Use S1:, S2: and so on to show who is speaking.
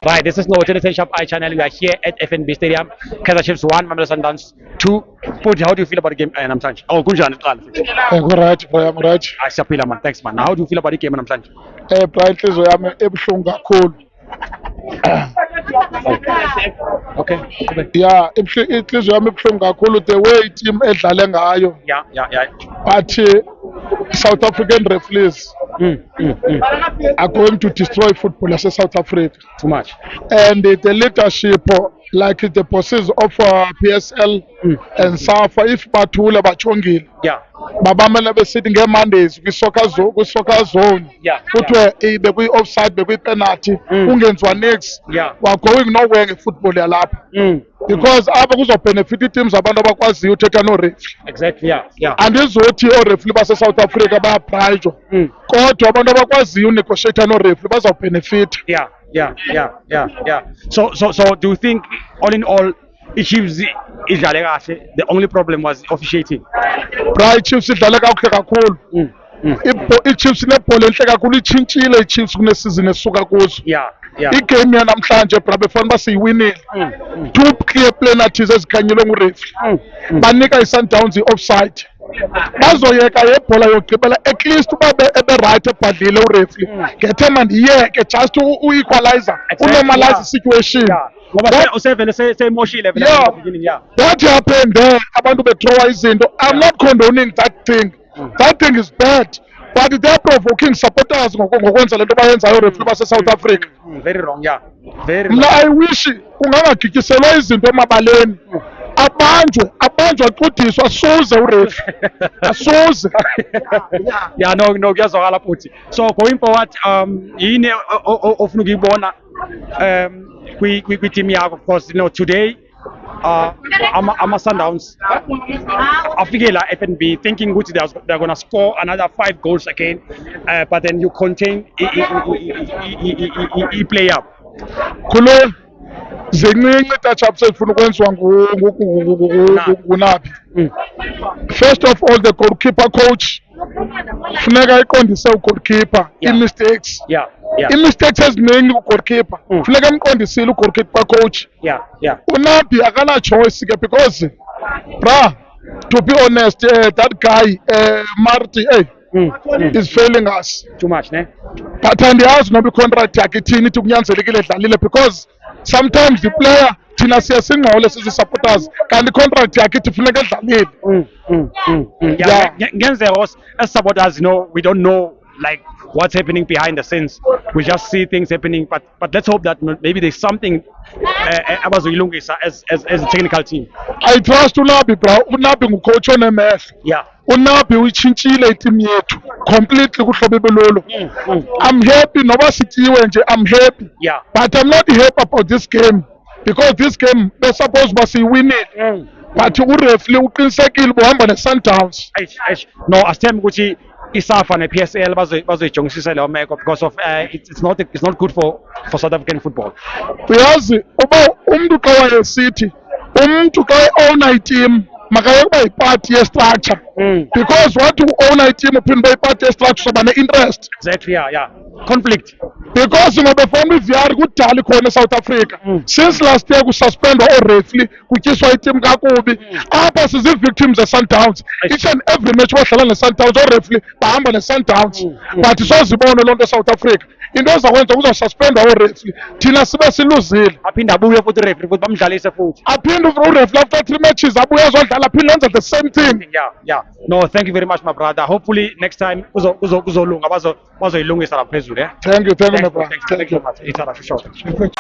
S1: Right, this is No Generation Shop I channel. We are here at FNB Stadium. Kaizer Chiefs 1, Mamelodi Sundowns 2. Put, how do you feel about the game? And I'm saying, oh, kunjani qala futhi.
S2: Nguright bro, nguright.
S1: Siyaphila man, thanks man. Now, how do you feel about the game namhlanje?
S2: Bra inhliziyo yami ebuhlungu kakhulu.
S1: Okay.
S2: Yeah, inhliziyo yami ebuhlungu kakhulu the way team edlale ngayo.
S1: Yeah.
S2: But South African referees are going to destroy football as South Africa.
S1: Too much.
S2: And the leadership, like the bosses of PSL and SAFA, if bathule bachongile.
S1: Yeah.
S2: Babamele besithi nge-Mondays kwi-soccer zone
S1: Yeah.
S2: kuthiwe bekwi-offside bekwi-penalty kungenziwa next
S1: Yeah.
S2: going nowhere nge-football yalapha because apha kuzobhenefitha ii-teams abantu abakwaziyo uthetha no-referee.
S1: Exactly, yeah.
S2: Andizothi oorefri base-South Africa bayaprayijwa kodwa abantu abakwaziyo unegotiata no-referee bazawubhenefitha.
S1: Yeah. So do you think, all in all, i-Chiefs idlale kahle? The only problem was officiating.
S2: Bra i-Chiefs idlale kakuhle kakhulu. I-Chiefs inebhola enhle kakhulu, itshintshile i-Chiefs kunesizini esuka kuzo.
S1: Yeah.
S2: Igame yanamhlanje bra befanele uba siyiwinile. Two clear penalties ezikhanyelwe ngurefri. Banika i-Sundowns i-offside. Bazoyeka yebhola yogqibela at least uba ebe-right ebhadlile urefri ngethemba ndiyeke just u-equalizer unormalize situation.
S1: Usevele semoshile vele
S2: Yeah.
S1: at the beginning, yeah.
S2: That happened there, abantu bethrowa izinto. I'm not condoning that thing. That thing is bad. But they are provoking supporters ngokwenza lento bayenzayo urefri base-South Africa.
S1: Very wrong, yeah. Very
S2: Mna
S1: wrong.
S2: I wish kungangagityiselwa izinto emabaleni. Abanjwe axudyiswe asuze urefri. Asuze.
S1: Yeah, no, kuyazwakala futhi. So going forward, yini ofuna ukuyibona kwi-team yakho? Of course, today ama Sundowns afike la FNB thinking ukuthi they're going to score another 5 goals again, but then you contain i-player.
S2: Khulula zincinci touch-ups ezifuna ukwenziwa nguNabi. First of all, the goalkeeper coach funeka iqondise ugoalkeeper ii-mistakes.
S1: Yeah.
S2: Ii-mistakes eziningi ugoalkeeper funeka emqondisile ugoalkeeper coach.
S1: Yeah.
S2: uNabi akana-choice ke because bra, to be honest, that guy Marty is failing us.
S1: Too much, ne?
S2: But andiyazi noba i-contract yakhe ithini ithi kunyanzelekile edlalile because sometimes the player thina siye singxole sizi-supporters kanti i-contract yakhe ithi funeka edlalile.
S1: Yeah. Ngenzeka as supporters, we don't know like what's happening behind the scenes. We just see things happening, but let's hope that maybe there's something abazoyilungisa as a technical team.
S2: I trust uNabi bra, uNabi ngucoach onemehlo.
S1: Yeah.
S2: uNabi uyitshintshile iteam yethu completely kuhlobo ebelolo. I'm happy noba sityiwe nje, I'm happy.
S1: Yeah.
S2: But I'm not happy about this game because this game they're supposed to be siyiwinile. But urefli uqinisekile buhamba ne-Sundowns.
S1: No, asithembe ukuthi iSAFA ne-PSL bazoyijongisisa leyo meko because of it's not good for South African football.
S2: Uyazi uba umntu xa wayesithi umntu xa e-owna iteam makayeke uba yipati ye-structure because wathi u-owna iteam uphinde uba yipati ye-structure soba ne-interest.
S1: Exactly, yeah. Conflict.
S2: Because ngoba before iVR kudala ikhona eSouth Africa. Since last year kususpendwa orefli kutyiswa iteam kakubi. Apha sizi-victims ze-Sundowns. Each and every match badlala ne-Sundowns orefli bahamba ne-Sundowns. But sozibone loo nto eSouth Africa. Into ezakwenza kuzawususpendwa orefli thina sibe siluzile.
S1: Aphinde abuye futhi urefri futhi bamdlalise futhi.
S2: Aphinde urefli after 3 matches abuye azodlala aphinde enze the same thing.
S1: Yeah. No, thank you very much, my brother. Hopefully next time kuzolunga bazoyilungisa la phezulu, yeah.
S2: Thank you my brother.
S1: Thank you very much. It's a sure.